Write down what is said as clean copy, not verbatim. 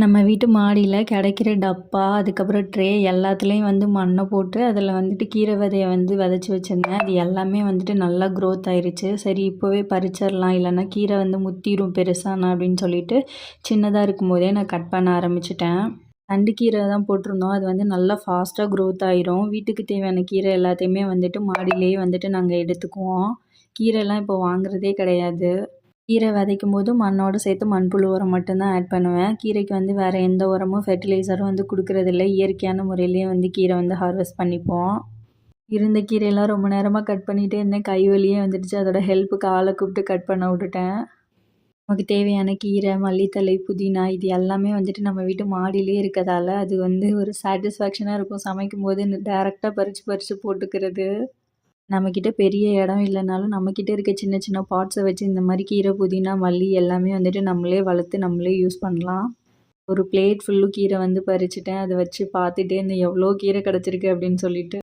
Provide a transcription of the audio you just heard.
நம்ம வீட்டு மாடியில் கிடைக்கிற டப்பா, அதுக்கப்புறம் ட்ரே எல்லாத்துலேயும் மண்ணை போட்டு அதில் கீரை விதைய விதைச்சி வச்சுருந்தேன். அது எல்லாமே நல்லா க்ரோத் ஆயிருச்சு. சரி இப்போவே பறிச்சிடலாம், இல்லைன்னா கீரை முத்திரும் பெருசானா அப்படின்னு சொல்லிட்டு சின்னதாக இருக்கும்போதே நான் கட் பண்ண ஆரம்பிச்சிட்டேன். தண்டு கீரை தான் போட்டிருந்தோம். அது நல்லா ஃபாஸ்ட்டாக க்ரோத் ஆயிரும். வீட்டுக்கு தேவையான கீரை எல்லாத்தையுமே மாடியிலேயே நாங்கள் எடுத்துக்குவோம். கீரைலாம் இப்போ வாங்குறதே கிடையாது. கீரை விதைக்கும் போது மண்ணோடு சேர்த்து மண்புழு உரம் மட்டும்தான் ஆட் பண்ணுவேன். கீரைக்கு வேறு எந்த உரமும் ஃபெர்டிலைசரும் கொடுக்குறதில்ல. இயற்கையான முறையிலேயே கீரை ஹார்வெஸ்ட் பண்ணிப்போம். இருந்த கீரையெல்லாம் ரொம்ப நேரமாக கட் பண்ணிகிட்டே இருந்தேன். கை வலியே வந்துடுச்சு. அதோட ஹெல்ப்புக்கு ஆளை கூப்பிட்டு கட் பண்ண விட்டுட்டேன். நமக்கு தேவையான கீரை, மல்லித்தழை, புதினா இது எல்லாமே நம்ம வீட்டு மாடியிலே இருக்கதால அது ஒரு சாட்டிஸ்ஃபேக்ஷனாக இருக்கும். சமைக்கும்போது டேரெக்டாக பறித்து போட்டுக்கிறது. நம்மக்கிட்ட பெரிய இடம் இல்லைனாலும் நம்மக்கிட்ட இருக்க சின்ன சின்ன பாட்ஸை வச்சு இந்த மாதிரி கீரை, புதினா, மல்லி எல்லாமே நம்மளே வளர்த்து நம்மளே யூஸ் பண்ணலாம். ஒரு பிளேட் ஃபுல்லும் கீரை பறிச்சுட்டேன். அதை வச்சு பார்த்துட்டே இருந்தேன், எவ்வளோ கீரை கிடச்சிருக்கு அப்படின்னு சொல்லிட்டு.